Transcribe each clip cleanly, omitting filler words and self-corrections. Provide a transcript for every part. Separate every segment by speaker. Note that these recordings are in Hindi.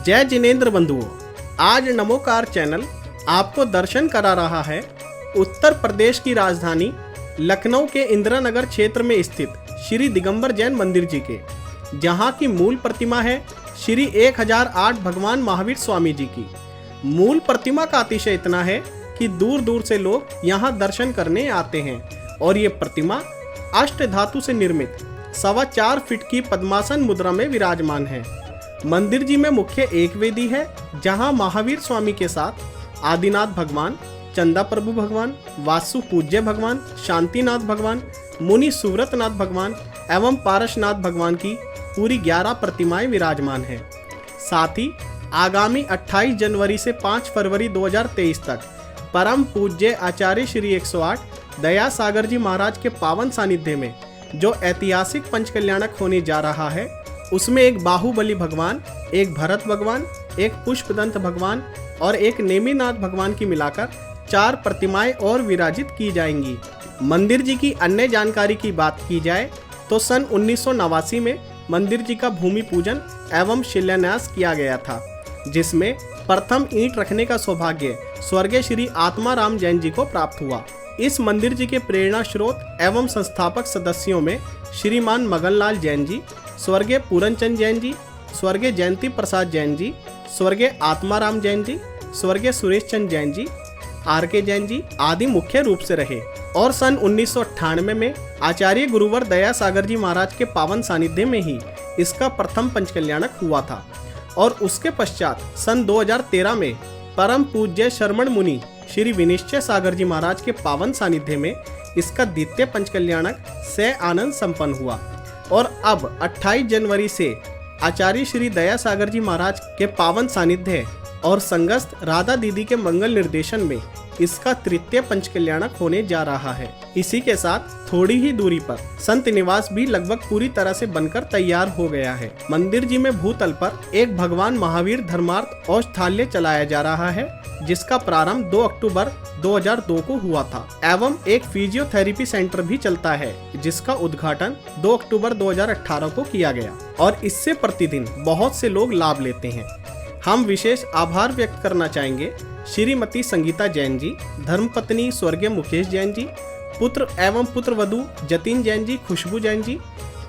Speaker 1: जय जिनेंद्र बंधुओं, आज नमोकार चैनल आपको दर्शन करा रहा है उत्तर प्रदेश की राजधानी लखनऊ के इंदिरा नगर क्षेत्र में स्थित श्री दिगंबर जैन मंदिर जी के, जहां की मूल प्रतिमा है श्री 1008 भगवान महावीर स्वामी जी की। मूल प्रतिमा का अतिशय इतना है कि दूर दूर से लोग यहां दर्शन करने आते हैं और ये प्रतिमा अष्ट धातु से निर्मित 4.25 फीट की पद्मासन मुद्रा में विराजमान है। मंदिर जी में मुख्य एक वेदी है, जहां महावीर स्वामी के साथ आदिनाथ भगवान, चंदा प्रभु भगवान, वासु पूज्य भगवान, शांतिनाथ भगवान, मुनि सुव्रतनाथ भगवान एवं पारसनाथ भगवान की पूरी 11 प्रतिमाएं विराजमान हैं। साथ ही आगामी 28 जनवरी से 5 फरवरी 2023 तक परम पूज्य आचार्य श्री 108 दया सागर जी महाराज के पावन सानिध्य में जो ऐतिहासिक पंचकल्याणक होने जा रहा है, उसमें एक बाहुबली भगवान, एक भरत भगवान, एक पुष्पदंत भगवान और एक नेमिनाथ भगवान की मिलाकर 4 प्रतिमाएं और विराजित की जाएंगी। मंदिर जी की अन्य जानकारी की बात की जाए तो सन 1989 में मंदिर जी का भूमि पूजन एवं शिलान्यास किया गया था, जिसमें प्रथम ईंट रखने का सौभाग्य स्वर्गीय श्री आत्माराम जैन जी को प्राप्त हुआ। इस मंदिर जी के प्रेरणा स्रोत एवं संस्थापक सदस्यों में श्रीमान मगनलाल जैन जी, स्वर्गीय पूरनचंद जैन जी, स्वर्गीय जयंती प्रसाद जैन जी, स्वर्गीय आत्माराम जैन जी, स्वर्गीय सुरेश चंद जैन जी, आर.के. जैन जी आदि मुख्य रूप से रहे और सन 1998 में आचार्य गुरुवर दया सागर जी महाराज के पावन सानिध्य में ही इसका प्रथम पंचकल्याणक हुआ था और उसके पश्चात सन 2013 में परम पूज्य शरमण मुनि श्री विनिश्चय सागर जी महाराज के पावन सानिध्य में इसका द्वितीय पंचकल्याणक से आनंद संपन्न हुआ और अब 28 जनवरी से आचार्य श्री दया सागर जी महाराज के पावन सानिध्य और संगस्थ राधा दीदी के मंगल निर्देशन में इसका तृतीय पंचकल्याणक होने जा रहा है। इसी के साथ थोड़ी ही दूरी पर संत निवास भी लगभग पूरी तरह से बनकर तैयार हो गया है। मंदिर जी में भूतल पर एक भगवान महावीर धर्मार्थ औषधालय चलाया जा रहा है, जिसका प्रारंभ 2 अक्टूबर 2002 को हुआ था एवं एक फिजियोथेरेपी सेंटर भी चलता है, जिसका उद्घाटन 2 अक्टूबर 2018 को किया गया और इससे प्रतिदिन बहुत से लोग लाभ लेते हैं। हम विशेष आभार व्यक्त करना चाहेंगे श्रीमती संगीता जैन जी, धर्मपत्नी स्वर्गीय मुकेश जैन जी, पुत्र एवं पुत्रवधू जतिन जैन जी, खुशबू जैन जी,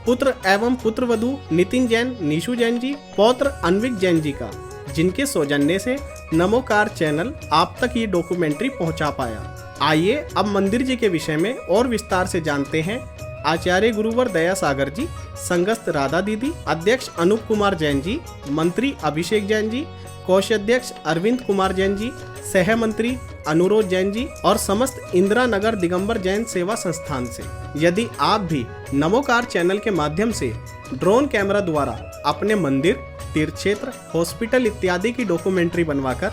Speaker 1: पुत्र एवं पुत्रवधू नितिन जैन, निशु जैन जी, पौत्र अनविक जैन जी का, जिनके सौजन्य से नमोकार चैनल आप तक ये डॉक्यूमेंट्री पहुंचा पाया। आइए अब मंदिर जी के विषय में और विस्तार से जानते हैं। आचार्य गुरुवर दया सागर जी, संगस्थ राधा दीदी, अध्यक्ष अनूप कुमार जैन जी, मंत्री अभिषेक जैन जी, कोषाध्यक्ष अरविंद कुमार जैन जी, सह मंत्री अनुरोध जैन जी और समस्त इंदिरा नगर दिगंबर जैन सेवा संस्थान से। यदि आप भी नमोकार चैनल के माध्यम से ड्रोन कैमरा द्वारा अपने मंदिर, तीर्थ क्षेत्र, हॉस्पिटल इत्यादि की डॉक्यूमेंट्री बनवाकर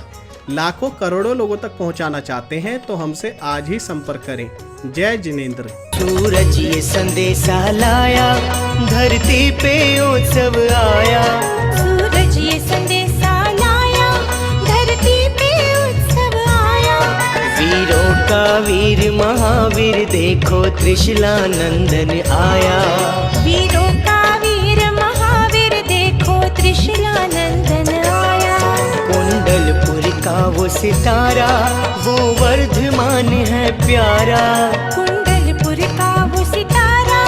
Speaker 1: लाखों करोड़ों लोगों तक पहुंचाना चाहते हैं तो हमसे आज ही संपर्क करें। जय जिनेंद्र।
Speaker 2: सूरज ये संदेशा लाया, धरती पे उत्सव आया।
Speaker 3: सूरज ये संदेशा लाया, धरती पे उत्सव आया।
Speaker 2: वीरों का वीर महावीर देखो त्रिशूला नंदन आया।
Speaker 3: वीरों का वीर महावीर देखो त्रिशूला नंदन आया।
Speaker 2: कुंडलपुर का वो सितारा वो वर्धमान है प्यारा।
Speaker 3: कुंडलपुर का वो सितारा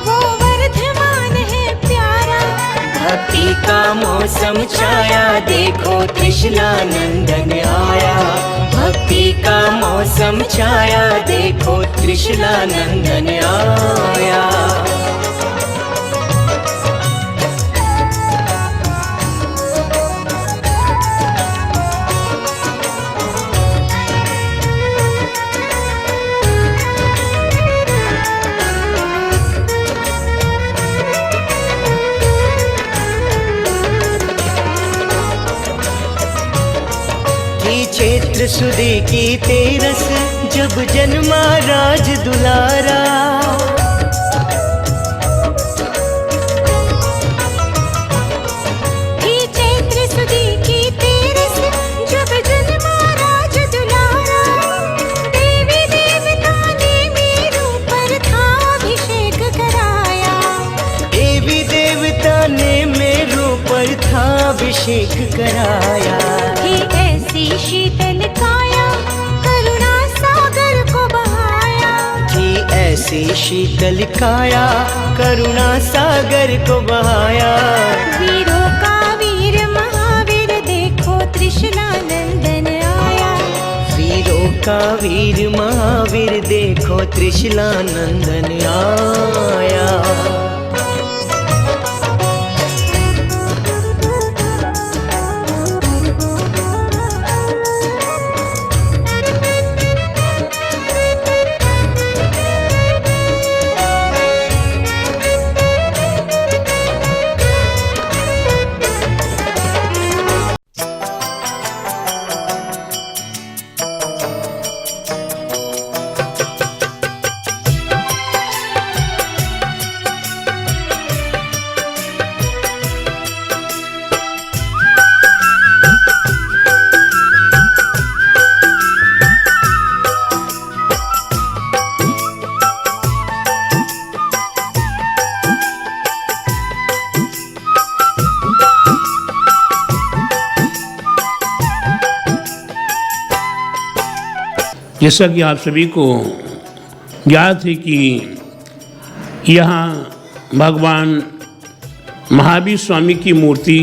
Speaker 3: वो वर्धमान है प्यारा।
Speaker 2: भक्ति का मौसम छाया देखो त्रिशूला नंदन आया। भक्ति का मौसम छाया देखो त्रिशूला नंदन आया। क्षेत्र सुदे की तेरस जब जन्मा राज दुलारा।
Speaker 3: क्षेत्र सुदे की तेरस जब जन्मा राज दुलारा। देवी देवता ने मेरू पर था अभिषेक कराया।
Speaker 2: देवी देवता ने मेरू पर था अभिषेक कराया। आया।
Speaker 3: कि ऐसी शीतल काया करुणा सागर को बहाया।
Speaker 2: कि ऐसी शीतल काया करुणा सागर को बहाया।
Speaker 3: वीरों का वीर महावीर देखो त्रिशला नंदन आया।
Speaker 2: वीरों का वीर महावीर देखो त्रिशला नंदन आया।
Speaker 4: जैसा कि आप सभी को ज्ञात है कि यहाँ भगवान महावीर स्वामी की मूर्ति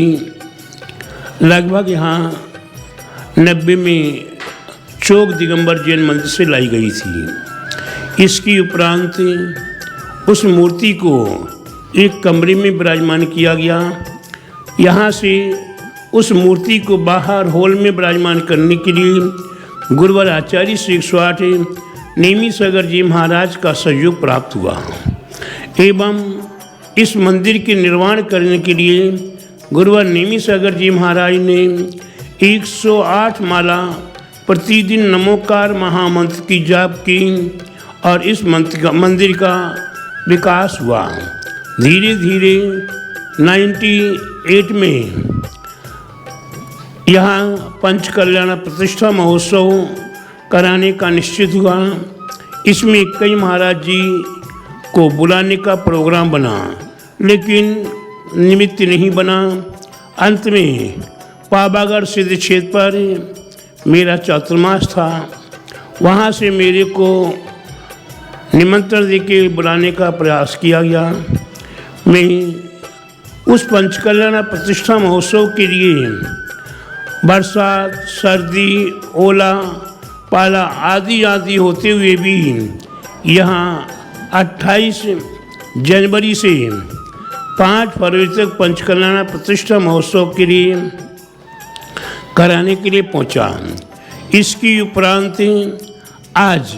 Speaker 4: लगभग यहाँ 90 में चौक दिगंबर जैन मंदिर से लाई गई थी। इसकी उपरांत उस मूर्ति को एक कमरे में विराजमान किया गया। यहाँ से उस मूर्ति को बाहर हॉल में विराजमान करने के लिए गुरुवर आचार्य श्री 108 नेमी सागर जी महाराज का सहयोग प्राप्त हुआ एवं इस मंदिर के निर्माण करने के लिए गुरुवर नेमी सागर जी महाराज ने 108 माला प्रतिदिन नमोकार महामंत्र की जाप की और इस मंदिर का विकास हुआ। धीरे धीरे 98 में यहाँ पंच कल्याण प्रतिष्ठा महोत्सव कराने का निश्चित हुआ। इसमें कई महाराज जी को बुलाने का प्रोग्राम बना, लेकिन निमित्त नहीं बना। अंत में पावागढ़ सिद्ध क्षेत्र पर मेरा चातुर्मास था, वहाँ से मेरे को निमंत्रण देके बुलाने का प्रयास किया गया। मैं उस पंचकल्याण प्रतिष्ठा महोत्सव के लिए बरसात, सर्दी, ओला, पाला आदि होते हुए भी यहाँ 28 जनवरी से 5 फरवरी तक पंचकल्याण प्रतिष्ठा महोत्सव के लिए कराने के लिए पहुँचा। इसकी उपरांत आज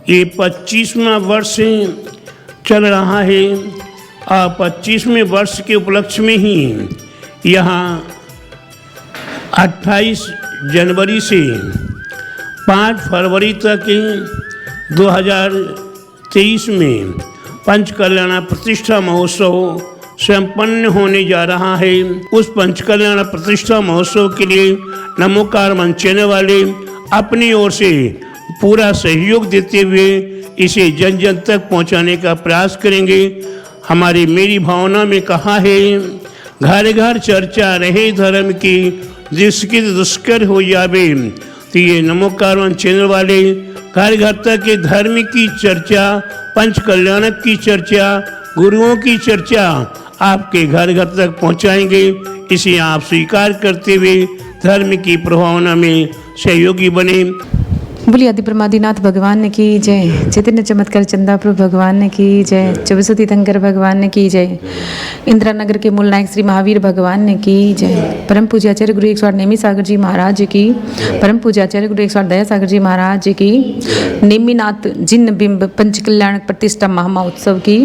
Speaker 4: ये 25वां वर्ष चल रहा है और 25वें वर्ष के उपलक्ष्य में ही यहाँ 28 जनवरी से 5 फरवरी तक 2023 में पंचकल्याण प्रतिष्ठा महोत्सव संपन्न होने जा रहा है। उस पंचकल्याण प्रतिष्ठा महोत्सव के लिए नमोकार मंच चैनल वाले अपनी ओर से पूरा सहयोग देते हुए इसे जन जन तक पहुंचाने का प्रयास करेंगे। हमारी मेरी भावना में कहा है, घर घर चर्चा रहे धर्म की, जिसकी दुष्कर हो जावे। तो ये नमोकार मंच चैनल वाले घर घर तक के धर्म की चर्चा, पंच कल्याण की चर्चा, गुरुओं की चर्चा आपके घर घर तक पहुंचाएंगे। इसे आप स्वीकार करते हुए धर्म की प्रभावना में सहयोगी बने।
Speaker 5: बोलिए आदि ब्रह्मादिनाथ भगवान ने की जय, चैतन्य चमत्कार चंदाप्रभु भगवान ने की जय, चौबीसों तीर्थंकर भगवान ने की जय, इंदिरा नगर के मूल नायक श्री महावीर भगवान ने की जय, परम पूज्याचार्य गुरु 108 नेमी सागर जी महाराज जी की, परम पूज्याचार्य गुरु 108 दया सागर जी महाराज जी की, नेमीनाथ जिन बिंब पंचकल्याण प्रतिष्ठा महामहोत्सव की।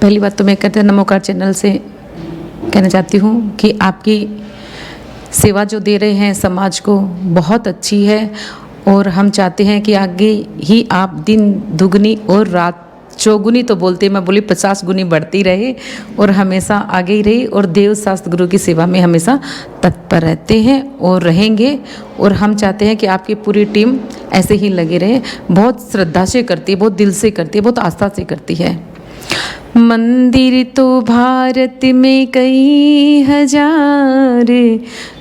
Speaker 5: पहली बात तो मैं कहते हैं नमोकार चैनल से कहना चाहती हूँ कि आपकी सेवा जो दे रहे हैं समाज को बहुत अच्छी है और हम चाहते हैं कि आगे ही आप दिन दुगनी और रात चौगुनी तो बोलते मैं बोली 50 गुनी बढ़ती रहे और हमेशा आगे ही रही और देव शास्त्र गुरु की सेवा में हमेशा तत्पर रहते हैं और रहेंगे। और हम चाहते हैं कि आपकी पूरी टीम ऐसे ही लगे रहे। बहुत श्रद्धा से करती है, बहुत दिल से करती है, बहुत आस्था से करती है। मंदिर तो भारत में कई हजार,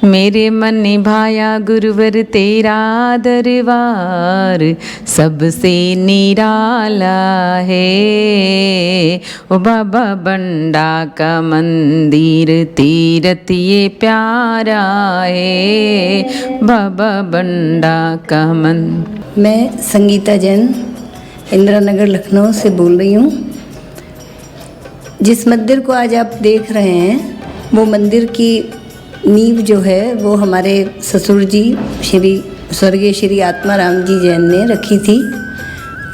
Speaker 5: मेरे मन भाया गुरुवर तेरा दरबार सबसे निराला है। ओ बाबा बंडा का मंदिर तीरथ ये प्यारा है, बाबा बंडा का
Speaker 6: मैं संगीता जैन इंदिरा नगर लखनऊ से बोल रही हूँ। जिस मंदिर को आज आप देख रहे हैं वो मंदिर की नींव जो है वो हमारे ससुर जी स्वर्गीय श्री आत्माराम जी जैन ने रखी थी,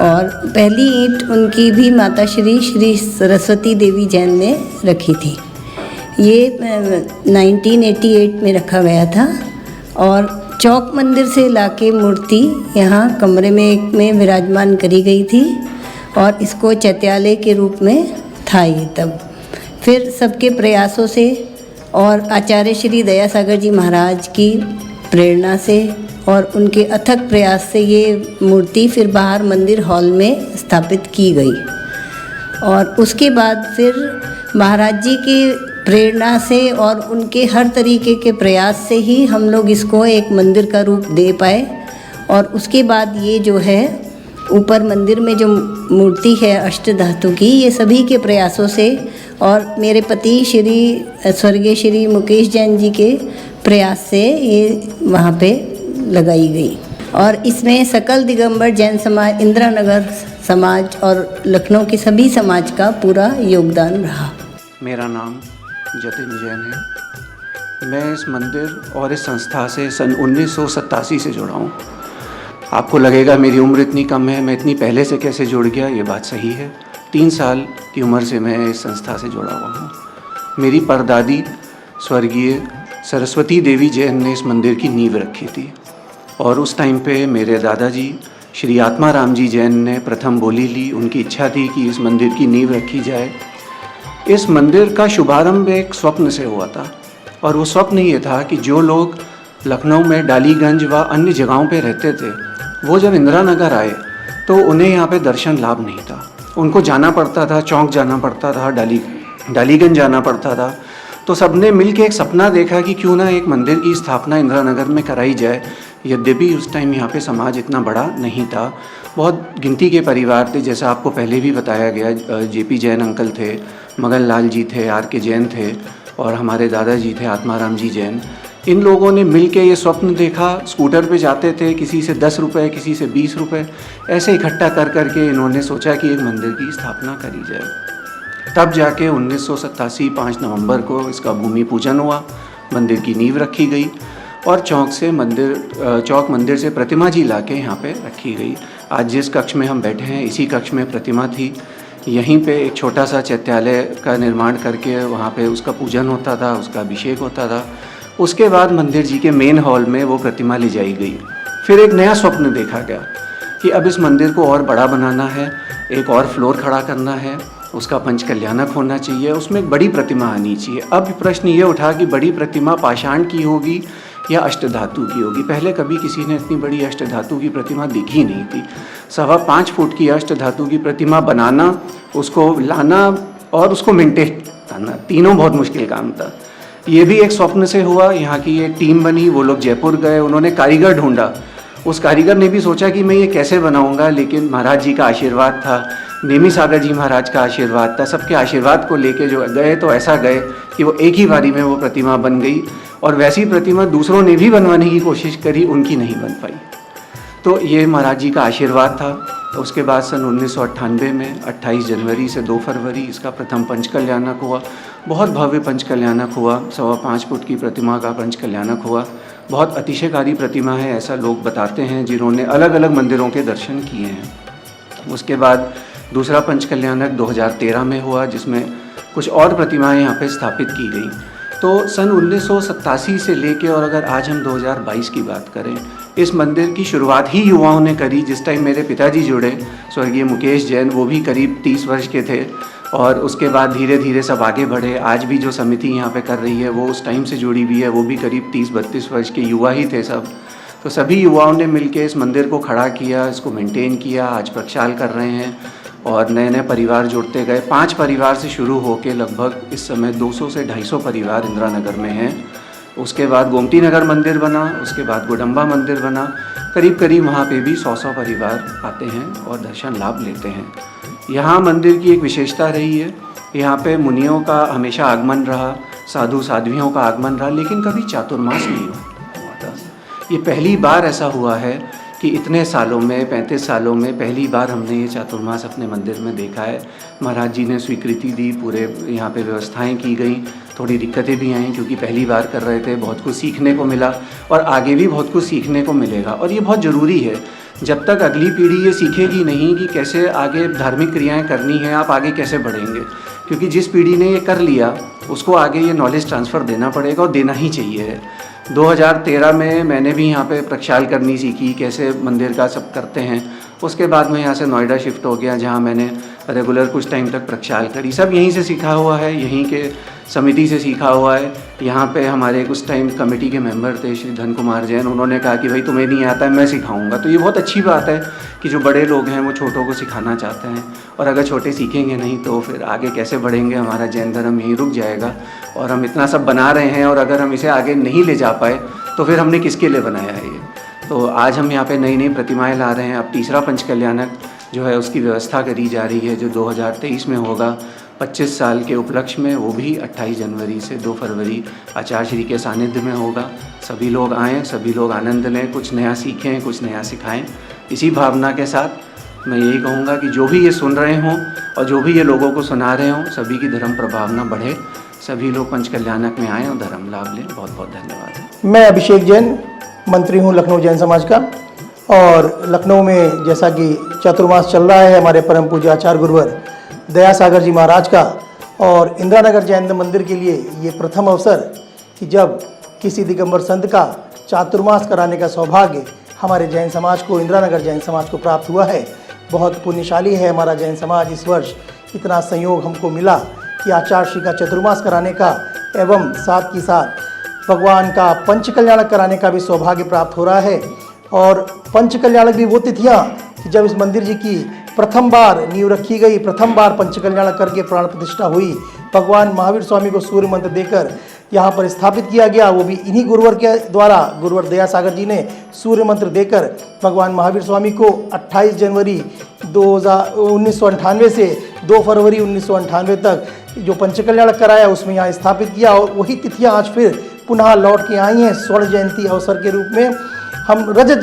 Speaker 6: और पहली ईंट उनकी भी माता श्री सरस्वती देवी जैन ने रखी थी। ये 1988 में रखा गया था, और चौक मंदिर से लाके मूर्ति यहाँ कमरे में विराजमान करी गई थी, और इसको चैत्यालय के रूप में था ये तब। फिर सबके प्रयासों से और आचार्य श्री दयासागर जी महाराज की प्रेरणा से और उनके अथक प्रयास से ये मूर्ति फिर बाहर मंदिर हॉल में स्थापित की गई, और उसके बाद फिर महाराज जी की प्रेरणा से और उनके हर तरीके के प्रयास से ही हम लोग इसको एक मंदिर का रूप दे पाए। और उसके बाद ये जो है ऊपर मंदिर में जो मूर्ति है अष्ट धातु की, ये सभी के प्रयासों से और मेरे पति स्वर्गीय श्री मुकेश जैन जी के प्रयास से ये वहाँ पे लगाई गई। और इसमें सकल दिगंबर जैन समाज, इंदिरा नगर समाज और लखनऊ के सभी समाज का पूरा योगदान रहा।
Speaker 7: मेरा नाम जतिन जैन है। मैं इस मंदिर और इस संस्था से सन 1987 से जुड़ा हूँ। आपको लगेगा मेरी उम्र इतनी कम है, मैं इतनी पहले से कैसे जुड़ गया, ये बात सही है। 3 साल की उम्र से मैं इस संस्था से जुड़ा हुआ हूँ। मेरी परदादी स्वर्गीय सरस्वती देवी जैन ने इस मंदिर की नींव रखी थी, और उस टाइम पे मेरे दादाजी श्री आत्माराम जी जैन ने प्रथम बोली ली। उनकी इच्छा थी कि इस मंदिर की नींव रखी जाए। इस मंदिर का शुभारंभ एक स्वप्न से हुआ था, और वो स्वप्न ये था कि जो लोग लखनऊ में डालीगंज व अन्य जगहों पे रहते थे, वो जब इंदिरा नगर आए तो उन्हें यहाँ पे दर्शन लाभ नहीं था। उनको जाना पड़ता था, चौक जाना पड़ता था, डालीगंज जाना पड़ता था। तो सबने मिलके एक सपना देखा कि क्यों ना एक मंदिर की स्थापना इंदिरा नगर में कराई जाए। यद्यपि उस टाइम यहाँ पे समाज इतना बड़ा नहीं था, बहुत गिनती के परिवार थे। जैसा आपको पहले भी बताया गया, जेपी जैन अंकल थे, मगन लाल जी थे, आर.के. जैन थे, और हमारे दादाजी थे आत्माराम जी जैन। इन लोगों ने मिलके ये स्वप्न देखा। स्कूटर पे जाते थे, किसी से 10 रुपये, किसी से 20 रुपये, ऐसे इकट्ठा कर करके इन्होंने सोचा कि एक मंदिर की स्थापना करी जाए। तब जाके 1987 5 नवंबर को इसका भूमि पूजन हुआ, मंदिर की नींव रखी गई, और चौक मंदिर से प्रतिमा जी लाके यहाँ पे रखी गई। आज जिस कक्ष में हम बैठे हैं, इसी कक्ष में प्रतिमा थी। यहीं पे एक छोटा सा चैत्यालय का निर्माण करके वहाँ पे उसका पूजन होता था, उसका अभिषेक होता था। उसके बाद मंदिर जी के मेन हॉल में वो प्रतिमा ले जाई गई। फिर एक नया स्वप्न देखा गया कि अब इस मंदिर को और बड़ा बनाना है, एक और फ्लोर खड़ा करना है, उसका पंच कल्याणक होना चाहिए, उसमें एक बड़ी प्रतिमा आनी चाहिए। अब प्रश्न ये उठा कि बड़ी प्रतिमा पाषाण की होगी या अष्टधातु की होगी। पहले कभी किसी ने इतनी बड़ी अष्टधातु की प्रतिमा देखी नहीं थी। 5.25 फुट की अष्टधातु की प्रतिमा बनाना, उसको लाना और उसको मेंटेन करना, तीनों बहुत मुश्किल काम था। ये भी एक स्वप्न से हुआ। यहाँ की एक टीम बनी, वो लोग जयपुर गए, उन्होंने कारीगर ढूंढा। उस कारीगर ने भी सोचा कि मैं ये कैसे बनाऊंगा, लेकिन महाराज जी का आशीर्वाद था, नेमी सागर जी महाराज का आशीर्वाद था। सबके आशीर्वाद को लेके जो गए तो ऐसा गए कि वो एक ही बारी में वो प्रतिमा बन गई। और वैसी प्रतिमा दूसरों ने भी बनवाने की कोशिश करी, उनकी नहीं बन पाई। तो ये महाराज जी का आशीर्वाद था। उसके बाद सन 1998 में 28 जनवरी से 2 फरवरी इसका प्रथम पंच कल्याणक हुआ। बहुत भव्य पंच कल्याणक हुआ। 5.25 फुट की प्रतिमा का पंच कल्याणक हुआ। बहुत अतिशयकारी प्रतिमा है, ऐसा लोग बताते हैं जिन्होंने अलग अलग मंदिरों के दर्शन किए हैं। उसके बाद दूसरा पंच कल्याणक 2013 में हुआ, जिसमें कुछ और प्रतिमाएं यहाँ पे स्थापित की गई। तो सन 1987 से लेके और अगर आज हम 2022 की बात करें, इस मंदिर की शुरुआत ही युवाओं ने करी। जिस टाइम मेरे पिताजी जुड़े, स्वर्गीय मुकेश जैन, वो भी करीब 30 वर्ष के थे, और उसके बाद धीरे धीरे सब आगे बढ़े। आज भी जो समिति यहाँ पे कर रही है वो उस टाइम से जुड़ी हुई है, वो भी करीब 30-32 वर्ष के युवा ही थे सब। तो सभी युवाओं ने मिलके इस मंदिर को खड़ा किया, इसको मेंटेन किया, आज प्रक्षाल कर रहे हैं। और नए नए परिवार जुड़ते गए। 5 परिवार से शुरू होकर लगभग इस समय 200 से 250 परिवार इंदिरा नगर में हैं। उसके बाद गोमती नगर मंदिर बना, उसके बाद गोडम्बा मंदिर बना। करीब करीब वहाँ पे भी 100 परिवार आते हैं और दर्शन लाभ लेते हैं। यहाँ मंदिर की एक विशेषता रही है, यहाँ पे मुनियों का हमेशा आगमन रहा, साधु साध्वियों का आगमन रहा, लेकिन कभी चातुर्मास नहीं हुआ था। ये पहली बार ऐसा हुआ है कि इतने सालों में, 35 सालों में पहली बार हमने ये चातुर्मास अपने मंदिर में देखा है। महाराज जी ने स्वीकृति दी, पूरे यहाँ पे व्यवस्थाएं की गई। थोड़ी दिक्कतें भी आईं क्योंकि पहली बार कर रहे थे, बहुत कुछ सीखने को मिला और आगे भी बहुत कुछ सीखने को मिलेगा। और ये बहुत ज़रूरी है, जब तक अगली पीढ़ी ये सीखेगी नहीं कि कैसे आगे धार्मिक क्रियाएँ करनी है, आप आगे कैसे बढ़ेंगे। क्योंकि जिस पीढ़ी ने ये कर लिया उसको आगे ये नॉलेज ट्रांसफ़र देना पड़ेगा और देना ही चाहिए। 2013 में मैंने भी यहाँ पे प्रक्षाल करनी सीखी, कैसे मंदिर का सब करते हैं। उसके बाद मैं यहाँ से नोएडा शिफ्ट हो गया, जहाँ मैंने रेगुलर कुछ टाइम तक प्रक्षाल करी। सब यहीं से सीखा हुआ है, यहीं के समिति से सीखा हुआ है। यहाँ पे हमारे कुछ टाइम कमेटी के मेंबर थे श्री धन कुमार जैन, उन्होंने कहा कि भाई तुम्हें नहीं आता है, मैं सिखाऊंगा। तो ये बहुत अच्छी बात है कि जो बड़े लोग हैं वो छोटों को सिखाना चाहते हैं, और अगर छोटे सीखेंगे नहीं तो फिर आगे कैसे बढ़ेंगे। हमारा जैन धर्म यहीं रुक जाएगा। और हम इतना सब बना रहे हैं और अगर हम इसे आगे नहीं ले जा पाए तो फिर हमने किसके लिए बनाया है ये। तो आज हम यहाँ पे नई नई प्रतिमाएं ला रहे हैं। अब तीसरा पंचकल्याणक जो है उसकी व्यवस्था करी जा रही है, जो 2023 में होगा 25 साल के उपलक्ष्य में, वो भी 28 जनवरी से 2 फरवरी आचार्य श्री के सानिध्य में होगा। सभी लोग आएँ, सभी लोग आनंद लें, कुछ नया सीखें, कुछ नया सिखाएं। इसी भावना के साथ मैं यही कहूँगा कि जो भी ये सुन रहे हों और जो भी ये लोगों को सुना रहे हों, सभी की धर्म प्रभावना बढ़े, सभी लोग पंचकल्याणक में आएँ और धर्म लाभ लें। बहुत बहुत धन्यवाद।
Speaker 8: मैं अभिषेक जैन, मंत्री हूँ लखनऊ जैन समाज का। और लखनऊ में जैसा कि चातुर्मास चल रहा है हमारे परम पूज्य आचार्य गुरुवर दया सागर जी महाराज का, और इंदिरा नगर जैन मंदिर के लिए ये प्रथम अवसर कि जब किसी दिगंबर संत का चातुर्मास कराने का सौभाग्य हमारे जैन समाज को, इंदिरा नगर जैन समाज को प्राप्त हुआ है। बहुत पुण्यशाली है हमारा जैन समाज। इस वर्ष इतना संयोग हमको मिला कि आचार्य श्री का चतुर्मास कराने का एवं साथ ही साथ भगवान का पंचकल्याणक कराने का भी सौभाग्य प्राप्त हो रहा है। और पंचकल्याणक भी वो तिथियाँ कि जब इस मंदिर जी की प्रथम बार नींव रखी गई, प्रथम बार पंचकल्याणक करके प्राण प्रतिष्ठा हुई। भगवान महावीर स्वामी को सूर्य मंत्र देकर यहाँ पर स्थापित किया गया, वो भी इन्हीं गुरुवर के द्वारा। गुरुवर दया सागर जी ने सूर्य मंत्र देकर भगवान महावीर स्वामी को 28 जनवरी 1998 से 2 फरवरी 1998 तक जो पंचकल्याणक कराया उसमें यहाँ स्थापित किया। और वही तिथियाँ आज फिर पुनः लौट के आई हैं स्वर्ण जयंती अवसर के रूप में। हम रजत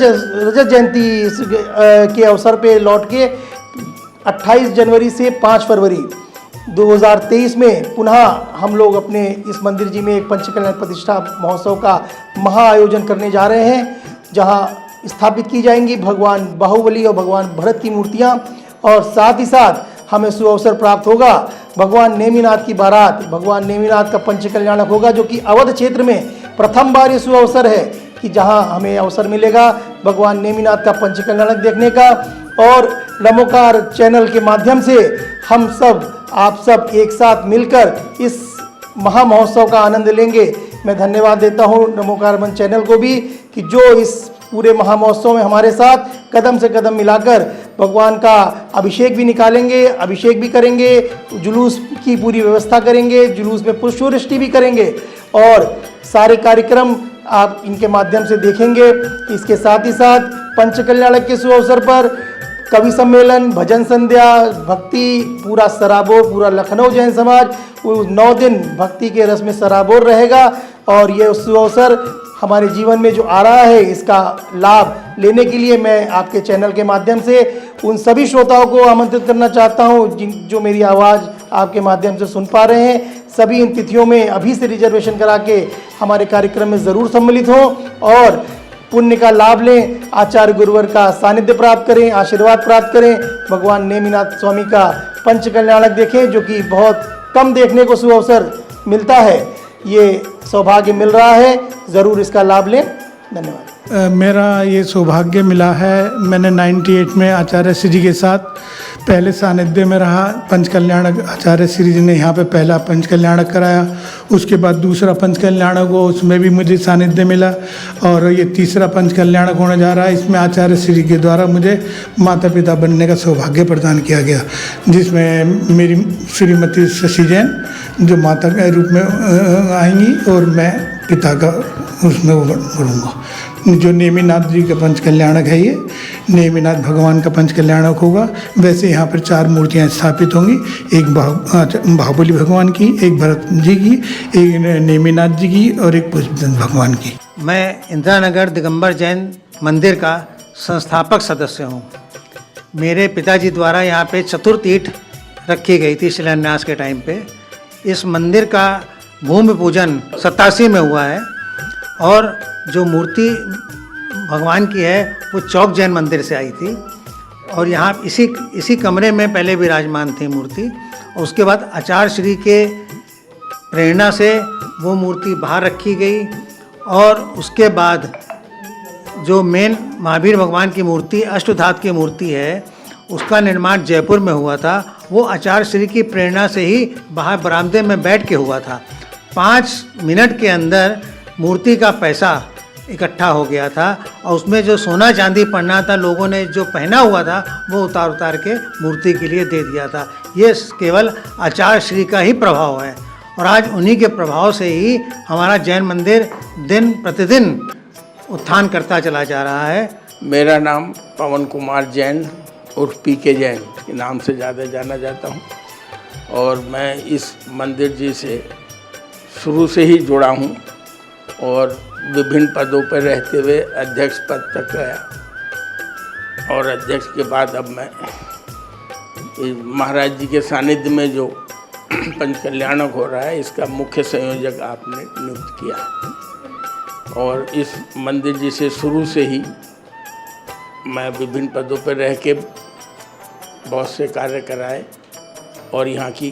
Speaker 8: जयंती के अवसर पे लौट के 28 जनवरी से 5 फरवरी 2023 में पुनः हम लोग अपने इस मंदिर जी में एक पंचकल्याण प्रतिष्ठा महोत्सव का महा आयोजन करने जा रहे हैं, जहां स्थापित की जाएंगी भगवान बाहुबली और भगवान भरत की मूर्तियां। और साथ ही साथ हमें सुअवसर प्राप्त होगा, भगवान नेमिनाथ की बारात, भगवान नेमिनाथ का पंचकल्याणक होगा, जो कि अवध क्षेत्र में प्रथम बार ये सुअवसर है कि जहां हमें अवसर मिलेगा भगवान नेमिनाथ का पंचकल्याणक देखने का। और नमोकार चैनल के माध्यम से हम सब, आप सब एक साथ मिलकर इस महा महोत्सव का आनंद लेंगे। मैं धन्यवाद देता हूं नमोकार मंच चैनल को भी कि जो इस पूरे महा महोत्सव में हमारे साथ कदम से कदम मिलाकर भगवान का अभिषेक भी निकालेंगे, अभिषेक भी करेंगे, जुलूस की पूरी व्यवस्था करेंगे, जुलूस में पुष्पवृष्टि भी करेंगे और सारे कार्यक्रम आप इनके माध्यम से देखेंगे। इसके साथ ही साथ पंचकल्याणक के सुअवसर पर कवि सम्मेलन, भजन संध्या, भक्ति, पूरा सराबोर, पूरा लखनऊ जैन समाज 9 दिन भक्ति के रस में सराबोर रहेगा। और ये सुअवसर हमारे जीवन में जो आ रहा है इसका लाभ लेने के लिए मैं आपके चैनल के माध्यम से उन सभी श्रोताओं को आमंत्रित करना चाहता हूं जो मेरी आवाज़ आपके माध्यम से सुन पा रहे हैं। सभी इन तिथियों में अभी से रिजर्वेशन करा के हमारे कार्यक्रम में ज़रूर सम्मिलित हों और पुण्य का लाभ लें, आचार्य गुरुवर का सानिध्य प्राप्त करें, आशीर्वाद प्राप्त करें, भगवान नेमिनाथ स्वामी का पंचकल्याणक देखें, जो कि बहुत कम देखने को सुअवसर मिलता है। ये सौभाग्य मिल रहा है, ज़रूर इसका लाभ लें। धन्यवाद।
Speaker 9: मेरा ये सौभाग्य मिला है, मैंने 98 में आचार्य श्री जी के साथ पहले सानिध्य में रहा। पंच कल्याणक आचार्य श्री जी ने यहाँ पे पहला पंच कल्याणक कराया, उसके बाद दूसरा पंच कल्याणक हुआ, उसमें भी मुझे सानिध्य मिला, और ये तीसरा पंच कल्याणक होने जा रहा है। इसमें आचार्य श्री के द्वारा मुझे माता पिता बनने का सौभाग्य प्रदान किया गया, जिसमें मेरी श्रीमती शशि जैन जो माता के रूप में आएंगी और मैं पिता का उसमें बनूँगा। जो नेमिनाथ जी का पंच कल्याणक है, ये नेमिनाथ भगवान का पंच कल्याणक होगा। वैसे यहाँ पर 4 मूर्तियाँ स्थापित होंगी, एक बाहुबली भगवान की, एक भरत जी की, एक नेमिनाथ जी की और एक पुष्पदंत भगवान की।
Speaker 8: मैं इंदिरा नगर दिगंबर जैन मंदिर का संस्थापक सदस्य हूँ। मेरे पिताजी द्वारा यहाँ पे चतुर्थ ईंट रखी गई थी शिलान्यास के टाइम पे। इस मंदिर का भूमि पूजन 87 में हुआ है, और जो मूर्ति भगवान की है वो चौक जैन मंदिर से आई थी, और यहाँ इसी कमरे में पहले विराजमान थी मूर्ति। और उसके बाद आचार्य श्री के प्रेरणा से वो मूर्ति बाहर रखी गई, और उसके बाद जो मेन महावीर भगवान की मूर्ति अष्टधातु की मूर्ति है, उसका निर्माण जयपुर में हुआ था। वो आचार्य श्री की प्रेरणा से ही बाहर बरामदे में बैठ के हुआ था। 5 मिनट के अंदर मूर्ति का पैसा इकट्ठा हो गया था, और उसमें जो सोना चांदी पड़ना था, लोगों ने जो पहना हुआ था वो उतार के मूर्ति के लिए दे दिया था। ये केवल आचार्य श्री का ही प्रभाव है, और आज उन्हीं के प्रभाव से ही हमारा जैन मंदिर दिन प्रतिदिन उत्थान करता चला जा रहा है।
Speaker 10: मेरा नाम पवन कुमार जैन उर्फ पीके जैन के नाम से ज़्यादा जाना जाता हूँ, और मैं इस मंदिर जी से शुरू से ही जुड़ा हूँ, और विभिन्न पदों पर रहते हुए अध्यक्ष पद तक गया, और अध्यक्ष के बाद अब मैं महाराज जी के सानिध्य में जो पंच कल्याणक हो रहा है, इसका मुख्य संयोजक आपने नियुक्त किया है। और इस मंदिर जी से शुरू से ही मैं विभिन्न पदों पर रह के बहुत से कार्य कराए, और यहाँ की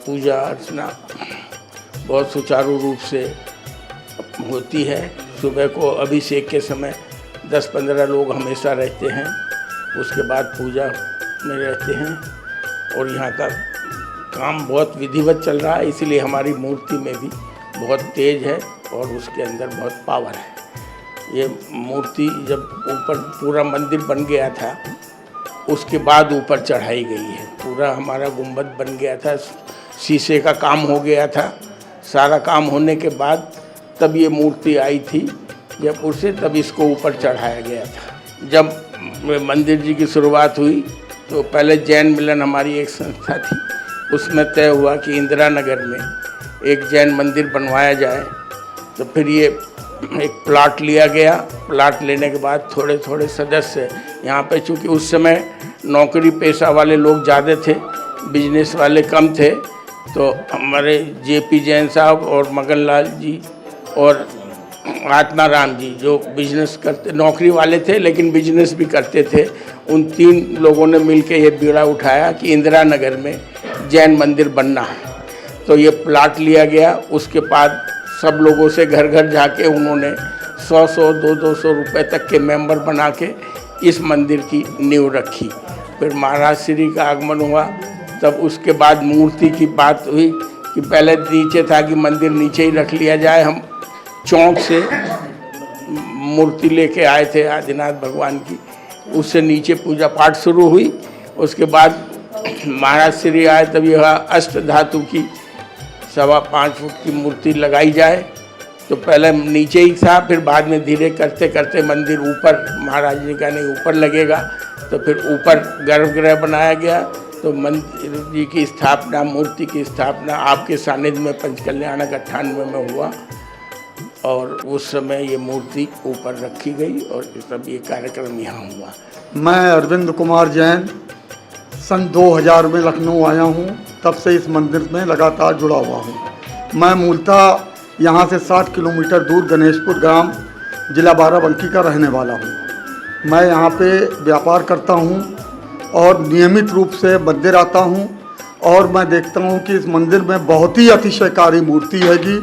Speaker 10: पूजा अर्चना बहुत सुचारू रूप से होती है। सुबह को अभिषेक के समय 10-15 लोग हमेशा रहते हैं, उसके बाद पूजा में रहते हैं, और यहाँ का काम बहुत विधिवत चल रहा है। इसलिए हमारी मूर्ति में भी बहुत तेज है और उसके अंदर बहुत पावर है। ये मूर्ति जब ऊपर पूरा मंदिर बन गया था, उसके बाद ऊपर चढ़ाई गई है। पूरा हमारा गुंबद बन गया था, शीशे का काम हो गया था। सारा काम होने के बाद तब ये मूर्ति आई थी जयपुर से, तब इसको ऊपर चढ़ाया गया था। जब मंदिर जी की शुरुआत हुई तो पहले जैन मिलन हमारी एक संस्था थी, उसमें तय हुआ कि इंदिरा नगर में एक जैन मंदिर बनवाया जाए। तो फिर ये एक प्लाट लिया गया। प्लाट लेने के बाद थोड़े थोड़े सदस्य यहाँ पे, चूँकि उस समय नौकरी पेशा वाले लोग ज़्यादा थे, बिजनेस वाले कम थे, तो हमारे जेपी जैन साहब और मगन लाल जी और आत्माराम जी जो बिजनेस करते, नौकरी वाले थे लेकिन बिजनेस भी करते थे, उन 3 लोगों ने मिलकर ये बीड़ा उठाया कि इंदिरा नगर में जैन मंदिर बनना है। तो ये प्लाट लिया गया। उसके बाद सब लोगों से घर घर जाके उन्होंने 100-100, 200-200 रुपये तक के मेंबर बना के इस मंदिर की नींव रखी। फिर महाराज श्री का आगमन हुआ, तब उसके बाद मूर्ति की बात हुई कि पहले नीचे था कि मंदिर नीचे ही रख लिया जाए। हम चौक से मूर्ति लेके आए थे आदिनाथ भगवान की, उससे नीचे पूजा पाठ शुरू हुई। उसके बाद महाराज श्री आए, तब यह अष्ट धातु की 5.25 फुट की मूर्ति लगाई जाए। तो पहले नीचे ही था, फिर बाद में धीरे करते करते मंदिर ऊपर, महाराज जी का नहीं ऊपर लगेगा, तो फिर ऊपर गर्भगृह बनाया गया। तो मंदिर जी की स्थापना, मूर्ति की स्थापना आपके सानिध्य में पंच कल्याणक 98 में हुआ, और उस समय ये मूर्ति ऊपर रखी गई और सब ये कार्यक्रम यहाँ हुआ।
Speaker 11: मैं अरविंद कुमार जैन सन 2000 में लखनऊ आया हूँ, तब से इस मंदिर में लगातार जुड़ा हुआ हूँ। मैं मूलतः यहाँ से 60 किलोमीटर दूर गणेशपुर ग्राम, जिला बाराबंकी का रहने वाला हूँ। मैं यहाँ पे व्यापार करता हूँ और नियमित रूप से मंदिर आता हूँ, और मैं देखता हूँ कि इस मंदिर में बहुत ही अतिशयकारी मूर्ति हैगी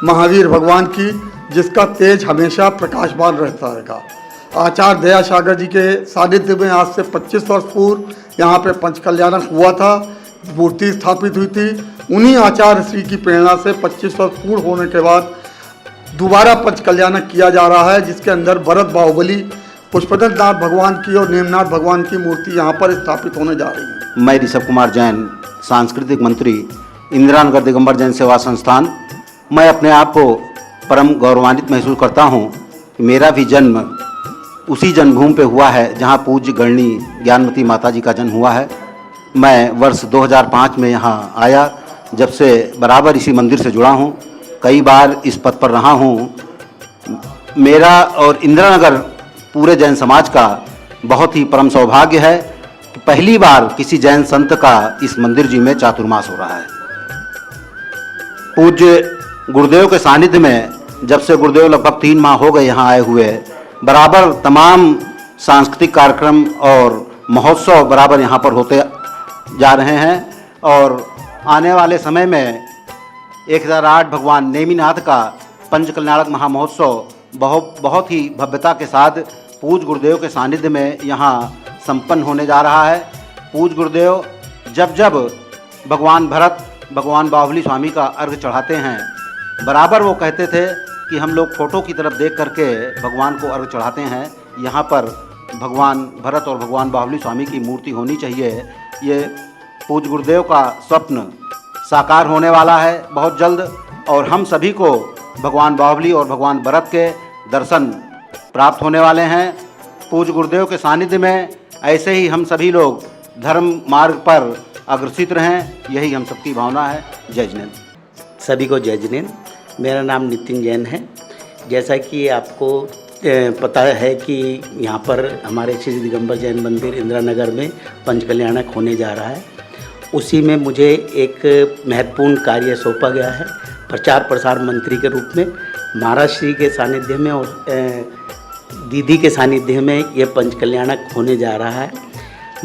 Speaker 11: महावीर भगवान की, जिसका तेज हमेशा प्रकाशमान रहता रहेगा। आचार्य दयासागर जी के सानिध्य में आज से 25 वर्ष पूर्व यहाँ पे पंचकल्याणक हुआ था, मूर्ति स्थापित हुई थी। उन्हीं आचार्य श्री की प्रेरणा से 25 वर्ष पूर्ण होने के बाद दोबारा पंचकल्याणक किया जा रहा है, जिसके अंदर भरत बाहुबली, पुष्पदंत नाथ भगवान की और नेमनाथ भगवान की मूर्ति यहाँ पर स्थापित होने जा रही है।
Speaker 12: मैं ऋषभ कुमार जैन, सांस्कृतिक मंत्री, इंदिरा नगर दिगंबर जैन सेवा संस्थान। मैं अपने आप को परम गौरवान्वित महसूस करता हूँ कि मेरा भी जन्म उसी जन्मभूमि पे हुआ है जहाँ पूज्य गणनी ज्ञानमती माता जी का जन्म हुआ है। मैं वर्ष 2005 में यहाँ आया, जब से बराबर इसी मंदिर से जुड़ा हूँ, कई बार इस पद पर रहा हूँ। मेरा और इंदिरा नगर पूरे जैन समाज का बहुत ही परम सौभाग्य है कि पहली बार किसी जैन संत का इस मंदिर जी में चातुर्मास हो रहा है। पूज्य गुरुदेव के सानिध्य में जब से गुरुदेव लगभग 3 माह हो गए यहाँ आए हुए, बराबर तमाम सांस्कृतिक कार्यक्रम और महोत्सव बराबर यहाँ पर होते जा रहे हैं और आने वाले समय में 1008 भगवान नेमिनाथ का पंचकल्याणक महामहोत्सव बहुत ही भव्यता के साथ पूज्य गुरुदेव के सानिध्य में यहाँ संपन्न होने जा रहा है। पूज्य गुरुदेव जब जब भगवान भरत, भगवान बाहुबली स्वामी का अर्घ चढ़ाते हैं, बराबर वो कहते थे कि हम लोग फोटो की तरफ देख करके भगवान को अर्घ चढ़ाते हैं। यहाँ पर भगवान भरत और भगवान बाहुबली स्वामी की मूर्ति होनी चाहिए। ये पूज्य गुरुदेव का स्वप्न साकार होने वाला है बहुत जल्द और हम सभी को भगवान बाहुबली और भगवान भरत के दर्शन प्राप्त होने वाले हैं। पूज्य गुरुदेव के सानिध्य में ऐसे ही हम सभी लोग धर्म मार्ग पर अग्रसित रहें, यही हम सबकी भावना है। जय जिनेंद्र।
Speaker 13: सभी को जय जिनेंद्र। मेरा नाम नितिन जैन है। जैसा कि आपको पता है कि यहाँ पर हमारे श्री दिगंबर जैन मंदिर इंदिरा नगर में पंचकल्याणक होने जा रहा है, उसी में मुझे एक महत्वपूर्ण कार्य सौंपा गया है। प्रचार प्रसार मंत्री के रूप में महाराज श्री के सानिध्य में और दीदी के सानिध्य में ये पंचकल्याणक होने जा रहा है।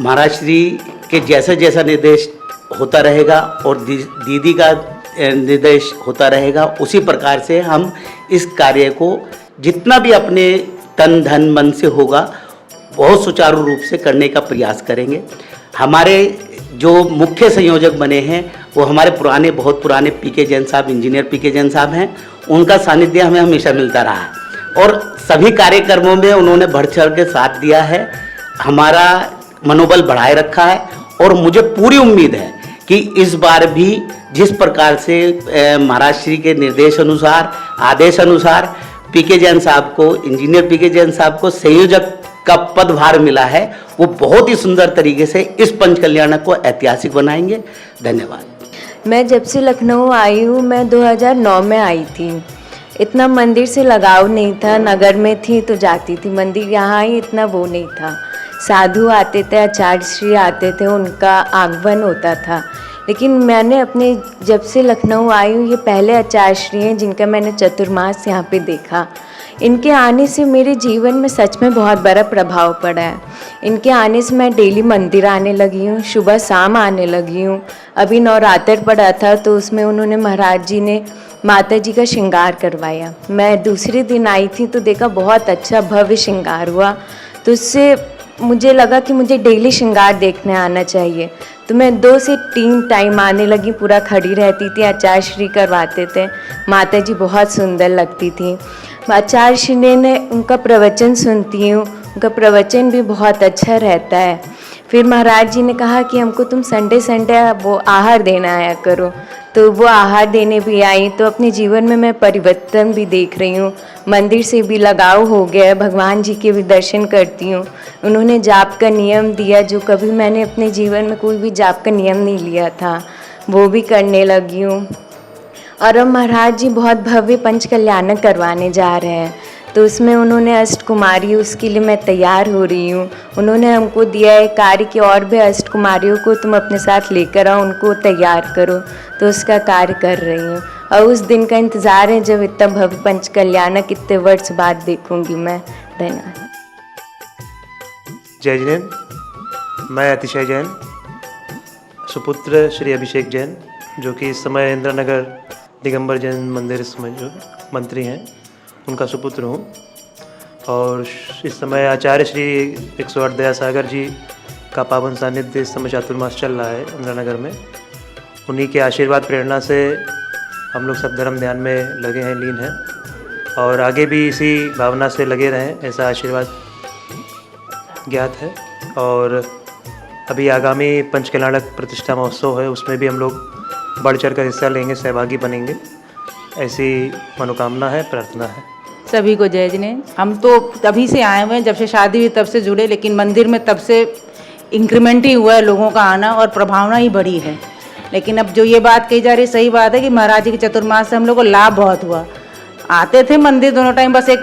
Speaker 13: महाराज श्री के जैसा जैसा निर्देश होता रहेगा और दीदी का निर्देश होता रहेगा, उसी प्रकार से हम इस कार्य को जितना भी अपने तन धन मन से होगा बहुत सुचारू रूप से करने का प्रयास करेंगे। हमारे जो मुख्य संयोजक बने हैं वो हमारे बहुत पुराने पीके जैन साहब, इंजीनियर पीके जैन साहब हैं। उनका सानिध्य हमें हमेशा मिलता रहा है और सभी कार्यक्रमों में उन्होंने बढ़ चढ़ के साथ दिया है, हमारा मनोबल बढ़ाए रखा है। और मुझे पूरी उम्मीद है कि इस बार भी जिस प्रकार से महाराज श्री के निर्देश अनुसार, आदेश अनुसार पीके जैन साहब को, इंजीनियर पीके जैन साहब को संयोजक का पदभार मिला है, वो बहुत ही सुंदर तरीके से इस पंचकल्याणक को ऐतिहासिक बनाएंगे। धन्यवाद।
Speaker 14: मैं जब से लखनऊ आई हूँ, मैं 2009 में आई थी। इतना मंदिर से लगाव नहीं था, नगर में थी तो जाती थी मंदिर, यहाँ आई इतना वो नहीं था। साधु आते थे, आचार्य श्री आते थे, उनका आगमन होता था। लेकिन मैंने अपने जब से लखनऊ आई हूँ, ये पहले आचार्य श्री हैं जिनका मैंने चतुर्मास यहाँ पे देखा। इनके आने से मेरे जीवन में सच में बहुत बड़ा प्रभाव पड़ा है। इनके आने से मैं डेली मंदिर आने लगी हूँ, सुबह शाम आने लगी हूँ। अभी नवरात्र पड़ा था तो उसमें उन्होंने महाराज जी ने माता जी का श्रृंगार करवाया। मैं दूसरे दिन आई थी तो देखा बहुत अच्छा भव्य श्रृंगार हुआ, तो उससे मुझे लगा कि मुझे डेली श्रृंगार देखने आना चाहिए। तो मैं 2 से 3 टाइम आने लगी, पूरा खड़ी रहती थी, आचार्य श्री करवाते थे। माता जी बहुत सुंदर लगती थी। आचार्य श्री ने उनका प्रवचन सुनती हूँ, उनका प्रवचन भी बहुत अच्छा रहता है। फिर महाराज जी ने कहा कि हमको तुम संडे वो आहार देना आया करो, तो वो आहार देने भी आई। तो अपने जीवन में मैं परिवर्तन भी देख रही हूँ, मंदिर से भी लगाव हो गया है, भगवान जी के भी दर्शन करती हूँ। उन्होंने जाप का नियम दिया, जो कभी मैंने अपने जीवन में कोई भी जाप का नियम नहीं लिया था, वो भी करने लगी हूँ। और अब महाराज जी बहुत भव्य पंचकल्याणक करवाने जा रहे हैं, तो उसमें उन्होंने अष्टकुमारी, उसके लिए मैं तैयार हो रही हूँ। उन्होंने हमको दिया है कार्य कि और भी अष्टकुमारियों को तुम अपने साथ लेकर आओ, उनको तैयार करो, तो उसका कार्य कर रही हूँ। और उस दिन का इंतज़ार है जब इतना भव्य पंचकल्याणक इतने वर्ष बाद देखूँगी मैं। धन्यवाद।
Speaker 15: जय जिनेंद्र। मैं अतिशय जैन, सुपुत्र श्री अभिषेक जैन, जो कि इस समय इंदिरा नगर दिगंबर जैन मंदिर इस समय जो मंत्री हैं, उनका सुपुत्र हूँ। और इस समय आचार्य श्री 108 दया सागर जी का पावन सानिध्य इस समय चातुर्मास चल रहा है इंदिरा नगर में। उन्हीं के आशीर्वाद प्रेरणा से हम लोग सब धर्म ध्यान में लगे हैं, लीन हैं, और आगे भी इसी भावना से लगे रहें, ऐसा आशीर्वाद ज्ञात है। और अभी आगामी पंचकल्याणक प्रतिष्ठा महोत्सव है, उसमें भी हम लोग बढ़ चढ़ कर हिस्सा लेंगे, सहभागी बनेंगे, ऐसी मनोकामना है, प्रार्थना है।
Speaker 16: सभी को जय जिने। हम तो तभी से आए हुए हैं, जब से शादी हुई तब से जुड़े, लेकिन मंदिर में तब से इंक्रीमेंट ही हुआ है लोगों का आना और प्रभावना ही बढ़ी है। लेकिन अब जो ये बात कही जा रही सही बात है कि महाराज जी के चतुर्मास से हम लोग को लाभ बहुत हुआ। आते थे मंदिर दोनों टाइम, बस एक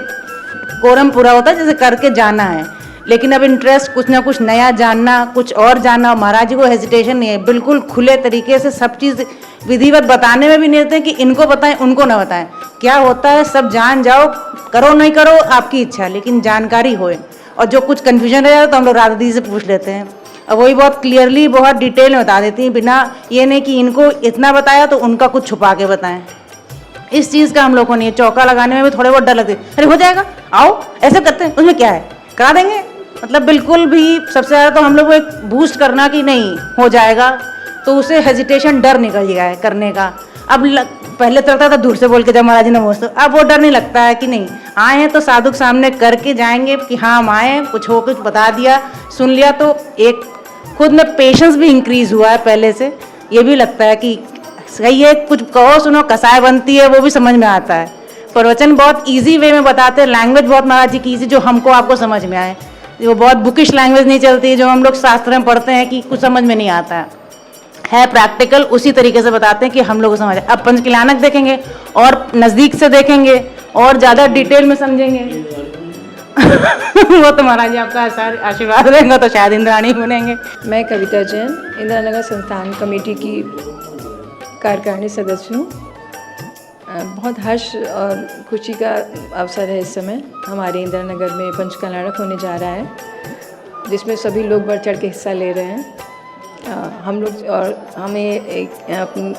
Speaker 16: कोरम पूरा होता है जैसे करके जाना है, लेकिन अब इंटरेस्ट कुछ ना कुछ नया जानना, कुछ और जानना। महाराज जी को हेजिटेशन नहीं है, बिल्कुल खुले तरीके से सब चीज़ विधिवत बताने में भी नहीं होते कि इनको बताएं उनको ना बताएं, क्या होता है सब जान जाओ, करो नहीं करो आपकी इच्छा, लेकिन जानकारी होए। और जो कुछ कन्फ्यूजन रह जाए तो हम लोग राधा दी से पूछ लेते हैं, और वही बहुत क्लियरली बहुत डिटेल में बता देती हैं, बिना ये नहीं कि इनको इतना बताया तो उनका कुछ छुपा के बताएं। इस चीज़ का हम लोग को नहीं है। चौका लगाने में भी थोड़े बहुत डर लगते, अरे हो जाएगा, आओ ऐसे करते हैं, उसमें क्या है, करा देंगे। मतलब बिल्कुल भी सबसे ज़्यादा तो हम लोग को एक बूस्ट करना कि नहीं हो जाएगा, तो उसे हेजिटेशन डर निकल गया है करने का। अब पहले तो लगता था दूर से बोल के जब महाराज ने नमस्ते, अब वो डर नहीं लगता है कि नहीं आए हैं तो साधु के सामने करके जाएंगे कि हाँ हम आए, कुछ हो कुछ बता दिया, सुन लिया, तो एक खुद में पेशेंस भी इंक्रीज हुआ है पहले से। ये भी लगता है कि सही है, कुछ कहो सुनो कसाय बनती है, वो भी समझ में आता है। प्रवचन बहुत इजी वे में बताते हैं, लैंग्वेज बहुत महाराज जी की ईजी, जो हमको आपको समझ में आए। वो बहुत बुकिश लैंग्वेज नहीं चलती जो हम लोग शास्त्र में पढ़ते हैं कि कुछ समझ में नहीं आता है प्रैक्टिकल उसी तरीके से बताते हैं कि हम लोग को समझ। अब पंचकल्याणक देखेंगे और नज़दीक से देखेंगे और ज़्यादा डिटेल में समझेंगे। वो तो महाराज जी आपका आशीर्वाद रहेगा तो शायद इंद्राणी बनेंगे।
Speaker 17: मैं कविता जैन, इंदिरा नगर संस्थान कमेटी की कार्यकारिणी सदस्य हूँ। बहुत हर्ष और खुशी का अवसर है इस समय। हमारे इंदिरा नगर में पंचकल्याणक होने जा रहा है, जिसमें सभी लोग बढ़ चढ़ के हिस्सा ले रहे हैं। हम लोग और हमें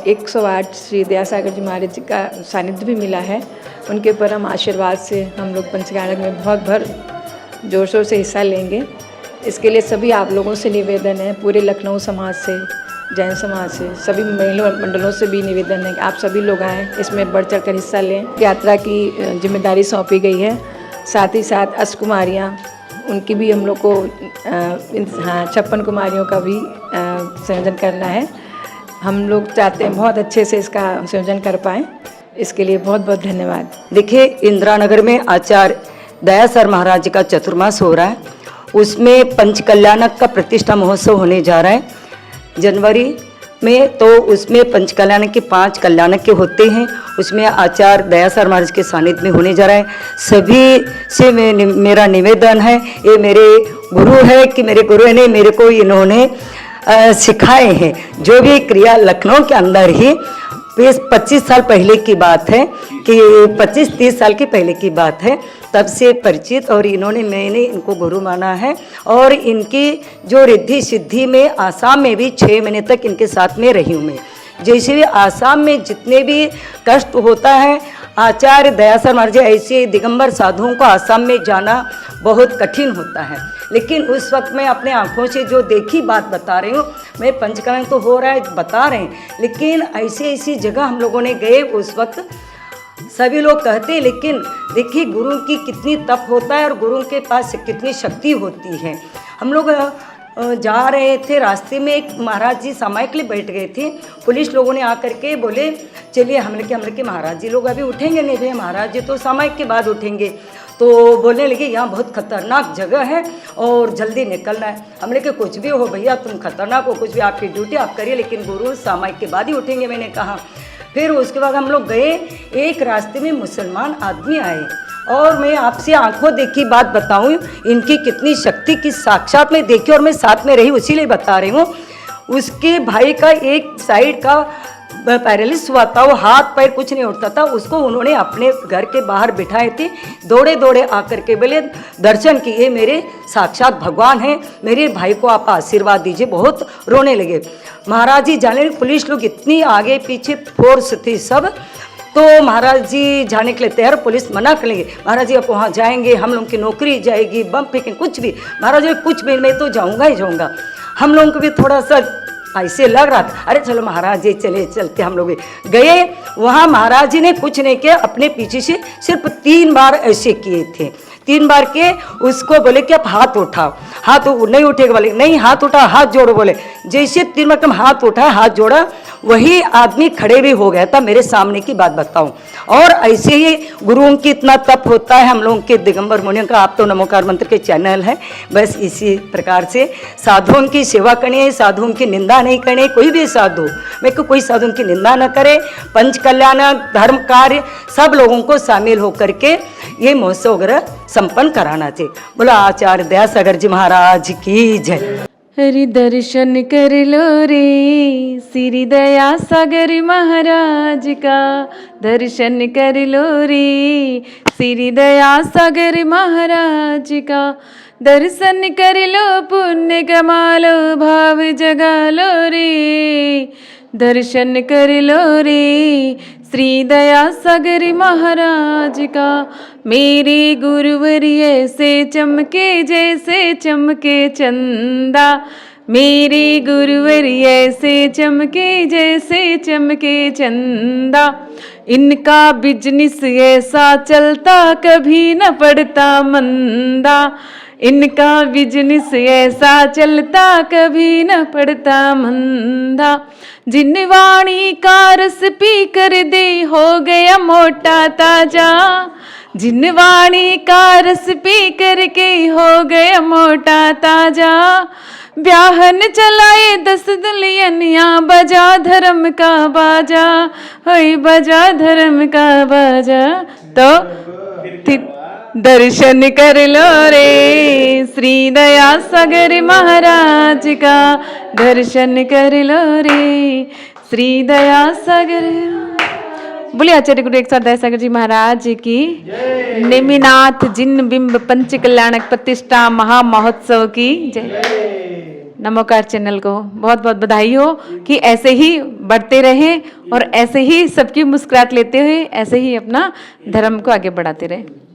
Speaker 17: 108 श्री दयासागर जी महाराज जी का सानिध्य भी मिला है। उनके परम आशीर्वाद से हम लोग पंचकल्याणक में बहुत भर जोर शोर से हिस्सा लेंगे। इसके लिए सभी आप लोगों से निवेदन है, पूरे लखनऊ समाज से, जैन समाज से, सभी महिला मंडलों से भी निवेदन है कि आप सभी लोग आएँ, इसमें बढ़ चढ़ कर हिस्सा लें। यात्रा की जिम्मेदारी सौंपी गई है, साथ ही साथ अष्टकुमारियाँ, उनकी भी हम लोग को 56 कुमारियों का भी संयोजन करना है। हम लोग चाहते हैं बहुत अच्छे से इसका संयोजन कर पाएँ, इसके लिए बहुत बहुत धन्यवाद।
Speaker 18: देखिए, इंदिरा नगर में आचार्य दयासर महाराज जी का चतुर्मास हो रहा है, उसमें पंचकल्याणक का प्रतिष्ठा महोत्सव होने जा रहा है जनवरी में। तो उसमें पंचकल्याणक के 5 कल्याणक के होते हैं, उसमें आचार्य दयासर महाराज के सानिध्य में होने जा रहा है। सभी से मेरा निवेदन है, ये मेरे गुरु है कि मेरे गुरु ने मेरे को इन्होंने सिखाए हैं, जो भी क्रिया लखनऊ के अंदर ही 25 साल पहले की बात है, कि 25-30 साल की पहले की बात है, तब से परिचित, और मैंने इनको गुरु माना है। और इनकी जो रिद्धि सिद्धि में आसाम में भी 6 महीने तक इनके साथ में रही हूँ मैं। जैसे भी आसाम में जितने भी कष्ट होता है, आचार्य दयासर महाराज ऐसे दिगंबर साधुओं को आसाम में जाना बहुत कठिन होता है, लेकिन उस वक्त मैं अपने आंखों से जो देखी बात बता रही हूँ। मैं पंचकल्याण तो हो रहा है बता रहे हैं, लेकिन ऐसी जगह हम लोगों ने गए उस वक्त। सभी लोग कहते हैं, लेकिन देखिए गुरु की कितनी तप होता है और गुरु के पास कितनी शक्ति होती है। हम लोग जा रहे थे, रास्ते में एक महाराज जी सामायिक के लिए बैठ गए थे। पुलिस लोगों ने आकर के बोले चलिए हमले के महाराज जी लोग अभी उठेंगे नहीं, भैया महाराज जी तो सामायिक के बाद उठेंगे। तो बोलने लगे यहाँ बहुत खतरनाक जगह है और जल्दी निकलना है। हमने कहा कुछ भी हो भैया, तुम खतरनाक हो, कुछ भी आपकी ड्यूटी आप करिए, लेकिन गुरु सामायिक के बाद ही उठेंगे, मैंने कहा। फिर उसके बाद हम लोग गए, एक रास्ते में मुसलमान आदमी आए, और मैं आपसे आंखों देखी बात बताऊं, इनकी कितनी शक्ति की साक्षात में देखी, और मैं साथ में रही उसीलिए बता रही हूँ। उसके भाई का एक साइड का पैरालिस हुआ था, वो हाथ पैर कुछ नहीं उठता था, उसको उन्होंने अपने घर के बाहर बिठाए थे। दौड़े दौड़े आकर के बोले दर्शन किए, मेरे साक्षात भगवान हैं, मेरे भाई को आप आशीर्वाद दीजिए। बहुत रोने लगे। महाराज जी जाने, पुलिस लोग इतनी आगे पीछे फोर्स थी सब, तो महाराज जी जाने के लिए तैयार, पुलिस मना कर लेंगे, महाराज जी आप वहाँ जाएंगे, हम लोग की नौकरी जाएगी, बम फेंकें, कुछ भी, महाराज जी कुछ भी, मैं तो जाऊँगा ही जाऊँगा। हम लोगों को भी थोड़ा सा ऐसे लग रहा था, अरे चलो महाराज जी चलते, हम लोग भी गए वहाँ। महाराज जी ने कुछ नहीं किया, अपने पीछे से सिर्फ 3 बार ऐसे किए थे, 3 बार के उसको बोले कि आप हाथ उठाओ, हाथ नहीं उठेगा, बोले नहीं हाथ उठा, हाथ जोड़ो, बोले जैसे 3 बार कम हाथ उठा, हाथ जोड़ा, वही आदमी खड़े भी हो गया था। मेरे सामने की बात बताऊं, और ऐसे ही गुरुओं की इतना तप होता है हम लोगों के दिगंबर मुनियों का। आप तो नमोकार मंत्र के चैनल है, बस इसी प्रकार से साधुओं की सेवा करनी, साधुओं की निंदा नहीं करनी। कोई भी साधु, मेरे को कोई साधुओं की निंदा न करे। पंच कल्याण धर्म कार्य सब लोगों को शामिल होकर के ये महोत्सव वगैरह संपन्न कराना चाहिए। बोला आचार्य दयासागर जी महाराज की जय।
Speaker 5: हरि दर्शन कर लो रे श्री दया सागर महाराज का, दर्शन कर लो रे श्री दया सागर महाराज का, दर्शन कर लो पुण्य कमा लो भाव जगा लो रे, दर्शन कर लो रे श्री दया सागर महाराज का। मेरे गुरुवर ऐसे चमके जैसे चमके चंदा, मेरे गुरुवर ऐसे चमके जैसे चमके चंदा, इनका बिजनेस ऐसा चलता कभी न पड़ता मंदा, इनका बिजनेस ऐसा चलता कभी न पड़ता मंदा। जिन वाणी का रस पी कर दे हो गया मोटा ताजा, जिन वाणी का रस पी करके हो गया मोटा ताजा, ब्याहन चलाए 10 दुल्हनिया, बजा धर्म का बाजा, होय बजा धर्म का बाजा। तो दर्शन कर लो रे श्री दया सागर महाराज का, दर्शन कर लो रे श्री दया सागर। बोलिए आचार्य गुरु एक साथ दया सागर जी महाराज की। नेमिनाथ जिन बिंब पंच कल्याणक प्रतिष्ठा महा महोत्सव की जय। नमोकार चैनल को बहुत बहुत बधाई हो कि ऐसे ही बढ़ते रहे और ऐसे ही सबकी मुस्कुराहट लेते हुए ऐसे ही अपना धर्म को आगे बढ़ाते रहे।